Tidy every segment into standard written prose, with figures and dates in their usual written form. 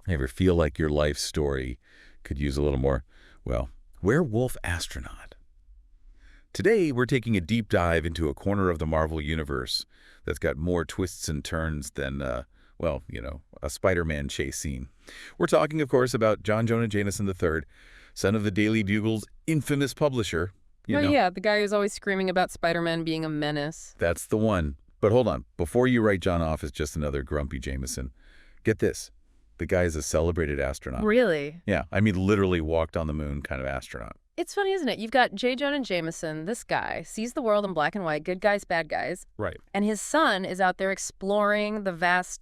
Ever feel like your life story could use a little more, well, Werewolf Astronaut? Today, we're taking a deep dive into a corner of the Marvel Universe that's got more twists and turns than, well, a Spider-Man chase scene. We're talking, of course, about John Jonah Jameson III, son of the Daily Bugle's infamous publisher. Yeah, the guy who's always screaming about Spider-Man being a menace. That's the one. But hold on, before you write John off as just another grumpy Jameson, get this. The guy is a celebrated astronaut. Really? Yeah, I mean literally walked on the moon kind of astronaut. It's funny, isn't it? You've got J. Jonah Jameson, this guy, sees the world in black and white, good guys, bad guys. Right. And his son is out there exploring the vast,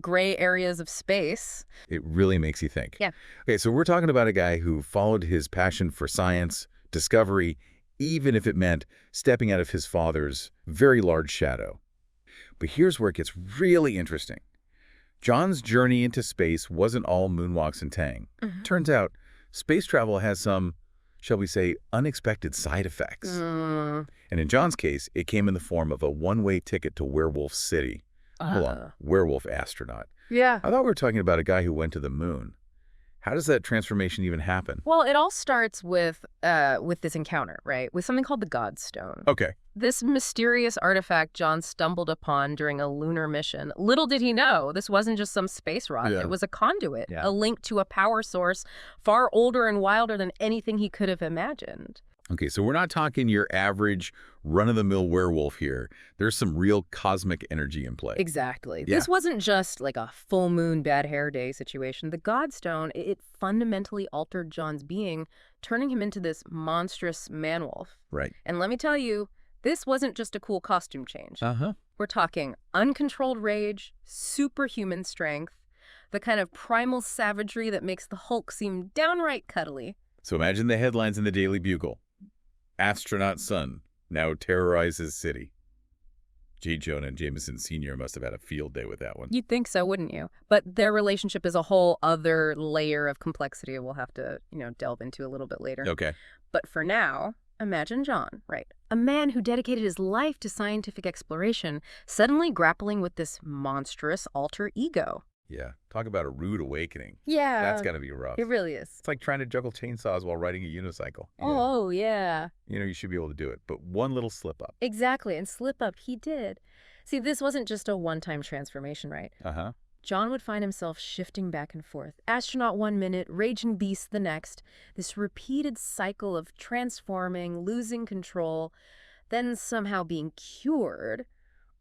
gray areas of space. It really makes you think. Yeah. Okay, so we're talking about a guy who followed his passion for science, discovery, even if it meant stepping out of his father's very large shadow. But here's where it gets really interesting. John's journey into space wasn't all moonwalks and tang. Turns out, space travel has some, shall we say, unexpected side effects. And in John's case, it came in the form of a one-way ticket to Werewolf City. Hold on, Werewolf Astronaut. Yeah. I thought we were talking about a guy who went to the moon. How does that transformation even happen? Well, it all starts with this encounter, right? With something called the Godstone. Okay. This mysterious artifact John stumbled upon during a lunar mission. Little did he know, this wasn't just some space rock. Yeah. It was a conduit, Yeah. a link to a power source far older and wilder than anything he could have imagined. Okay, so we're not talking your average run-of-the-mill werewolf here. There's some real cosmic energy in play. Exactly. Yeah. This wasn't just like a full moon bad hair day situation. The Godstone, it fundamentally altered John's being, turning him into this monstrous man-wolf. Right. And let me tell you, this wasn't just a cool costume change. Uh-huh. We're talking uncontrolled rage, superhuman strength, the kind of primal savagery that makes the Hulk seem downright cuddly. So imagine the headlines in the Daily Bugle. Astronaut son now terrorizes city. J. Jonah Jameson Sr. must have had a field day with that one. You'd think so, wouldn't you? But their relationship is a whole other layer of complexity we'll have to, delve into a little bit later. Okay. But for now, imagine John, right? A man who dedicated his life to scientific exploration, suddenly grappling with this monstrous alter ego. Yeah. Talk about a rude awakening. Yeah. That's got to be rough. It really is. It's like trying to juggle chainsaws while riding a unicycle. Oh, yeah. You should be able to do it. But one little slip up. Exactly. And slip up, he did. See, this wasn't just a one-time transformation, right? Uh-huh. John would find himself shifting back and forth. Astronaut 1 minute, raging beast the next. This repeated cycle of transforming, losing control, then somehow being cured,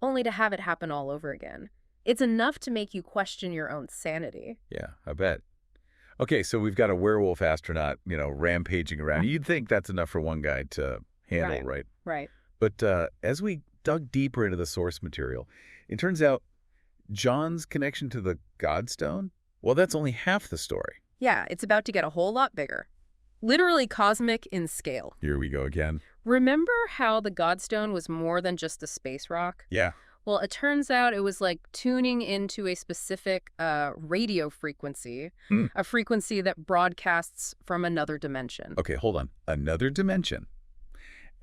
only to have it happen all over again. It's enough to make you question your own sanity. Yeah, I bet. Okay, so we've got a werewolf astronaut, rampaging around. You'd think that's enough for one guy to handle, right? Right. But as we dug deeper into the source material, it turns out John's connection to the Godstone, well, that's only half the story. Yeah, it's about to get a whole lot bigger. Literally cosmic in scale. Here we go again. Remember how the Godstone was more than just a space rock? Yeah. Well, it turns out it was like tuning into a specific radio frequency, a frequency that broadcasts from another dimension. Okay, hold on. Another dimension.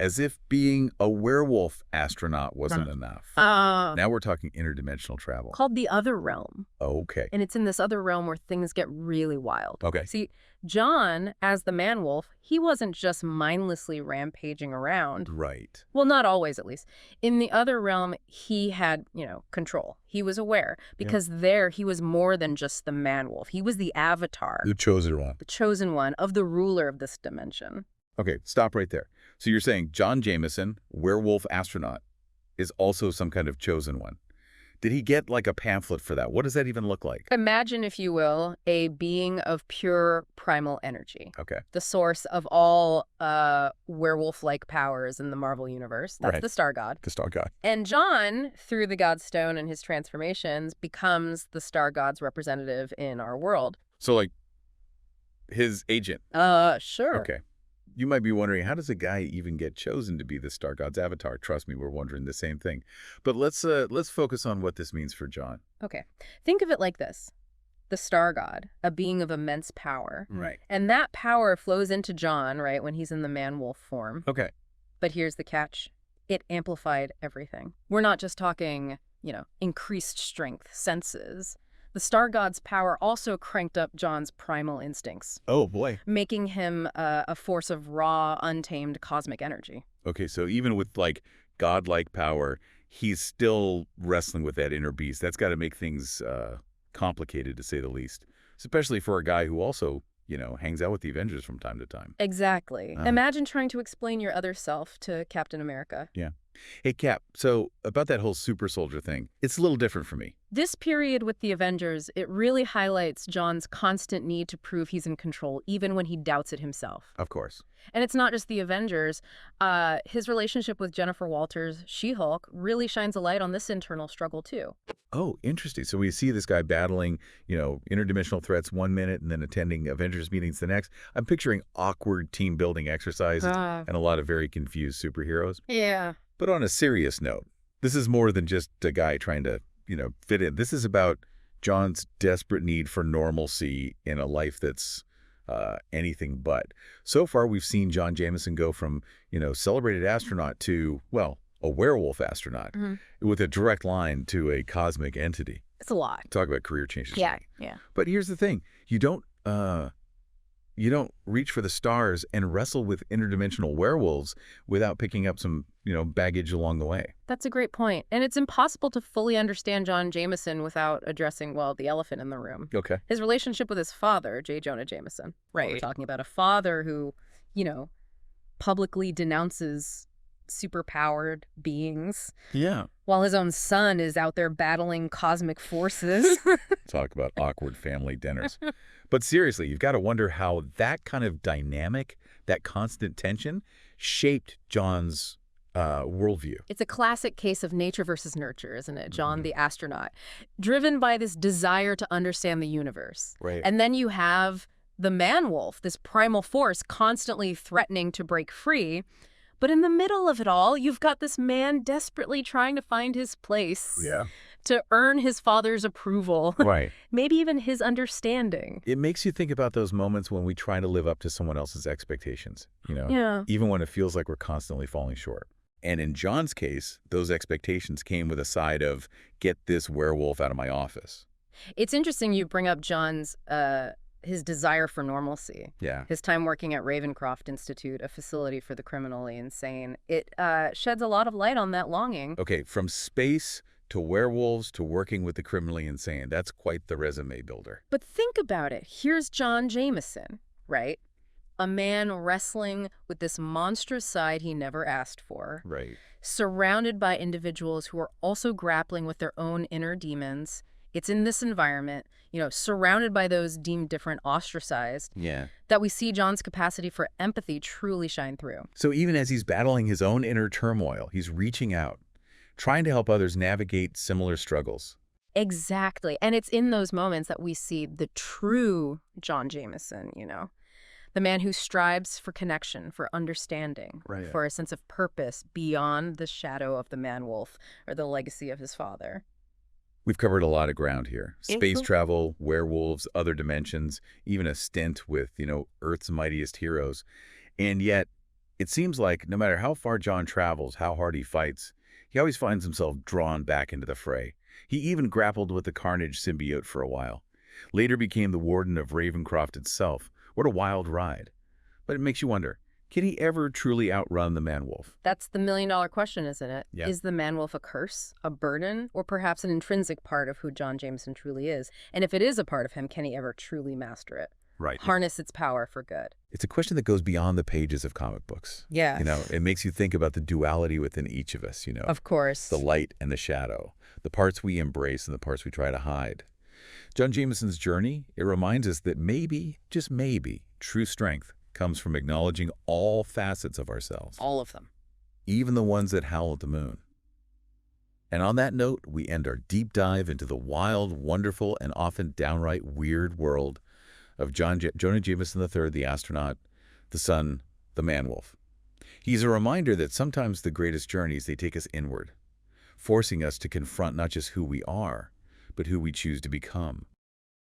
As if being a werewolf astronaut wasn't enough. Now we're talking interdimensional travel. Called the other realm. Okay. And it's in this other realm where things get really wild. Okay. See, John, as the man-wolf, he wasn't just mindlessly rampaging around. Right. Well, not always, at least. In the other realm, he had, control. He was aware. Because there, he was more than just the man-wolf. He was the avatar. The chosen one. The chosen one of the ruler of this dimension. Okay, stop right there. So you're saying John Jameson, werewolf astronaut, is also some kind of chosen one. Did he get like a pamphlet for that? What does that even look like? Imagine, if you will, a being of pure primal energy. Okay. The source of all werewolf-like powers in the Marvel Universe. That's Right. the Star God. The Star God. And John, through the Godstone and his transformations, becomes the Star God's representative in our world. So like his agent. Sure. Okay. You might be wondering, how does a guy even get chosen to be the Star God's avatar? Trust me, we're wondering the same thing. But let's focus on what this means for John. Okay. Think of it like this. The Star God, a being of immense power. Right. And that power flows into John, right, when he's in the man-wolf form. Okay. But here's the catch. It amplified everything. We're not just talking, increased strength, senses. The star god's power also cranked up John's primal instincts, Oh, boy. making him a force of raw, untamed cosmic energy. Okay, so even with, like, godlike power, he's still wrestling with that inner beast. That's got to make things complicated, to say the least, especially for a guy who also, hangs out with the Avengers from time to time. Exactly. Uh, Imagine trying to explain your other self to Captain America. yeah. Hey, Cap, so about that whole super soldier thing, it's a little different for me. This period with the Avengers, it really highlights John's constant need to prove he's in control, even when he doubts it himself. Of course. And it's not just the Avengers. His relationship with Jennifer Walters, She-Hulk, really shines a light on this internal struggle, too. Oh, interesting. So we see this guy battling, interdimensional threats one minute and then attending Avengers meetings the next. I'm picturing awkward team-building exercises and a lot of very confused superheroes. Yeah. But on a serious note, this is more than just a guy trying to, fit in. This is about John's desperate need for normalcy in a life that's anything but. So far, we've seen John Jameson go from, celebrated astronaut to, well, a werewolf astronaut with a direct line to a cosmic entity. It's a lot. Talk about career changes. Yeah. But here's the thing. You don't reach for the stars and wrestle with interdimensional werewolves without picking up some, baggage along the way. That's a great point. And it's impossible to fully understand John Jameson without addressing, well, the elephant in the room. Okay. His relationship with his father, J. Jonah Jameson. Right. We're talking about a father who, publicly denounces superpowered beings, Yeah. while his own son is out there battling cosmic forces. Talk about awkward family dinners. But seriously, you've got to wonder how that kind of dynamic, that constant tension, shaped John's worldview. It's a classic case of nature versus nurture, isn't it? John the astronaut, driven by this desire to understand the universe. Right. And then you have the man-wolf, this primal force constantly threatening to break free. But in the middle of it all, you've got this man desperately trying to find his place, to earn his father's approval, Right. maybe even his understanding. It makes you think about those moments when we try to live up to someone else's expectations, Yeah. even when it feels like we're constantly falling short. And in John's case, those expectations came with a side of, get this werewolf out of my office. It's interesting you bring up John's his desire for normalcy. Yeah. His time working at Ravencroft Institute, a facility for the criminally insane. It sheds a lot of light on that longing. Okay, from space to werewolves to working with the criminally insane. That's quite the resume builder. But think about it. Here's John Jameson, right? A man wrestling with this monstrous side he never asked for, Right. surrounded by individuals who are also grappling with their own inner demons. It's in this environment, surrounded by those deemed different, ostracized, Yeah. that we see John's capacity for empathy truly shine through. So even as he's battling his own inner turmoil, he's reaching out, trying to help others navigate similar struggles. Exactly. And it's in those moments that we see the true John Jameson, the man who strives for connection, for understanding, Right. for a sense of purpose beyond the shadow of the man-wolf or the legacy of his father. We've covered a lot of ground here. Space Mhm. travel, werewolves, other dimensions, even a stint with, Earth's mightiest heroes. And yet, it seems like no matter how far John travels, how hard he fights, he always finds himself drawn back into the fray. He even grappled with the Carnage symbiote for a while. Later became the warden of Ravencroft itself. What a wild ride. But it makes you wonder, can he ever truly outrun the man-wolf? That's the million-dollar question, isn't it? Yeah. Is the man-wolf a curse, a burden, or perhaps an intrinsic part of who John Jameson truly is? And if it is a part of him, can he ever truly master it? Right. Harness its power for good? It's a question that goes beyond the pages of comic books. Yeah. It makes you think about the duality within each of us, Of course. the light and the shadow, the parts we embrace and the parts we try to hide. John Jameson's journey, it reminds us that maybe, just maybe, true strength comes from acknowledging all facets of ourselves, All of them. even the ones that howl at the moon. And on that note, we end our deep dive into the wild, wonderful, and often downright weird world of Jonah Jameson III, the astronaut, the son, the man-wolf. He's a reminder that sometimes the greatest journeys, they take us inward, forcing us to confront not just who we are, but who we choose to become.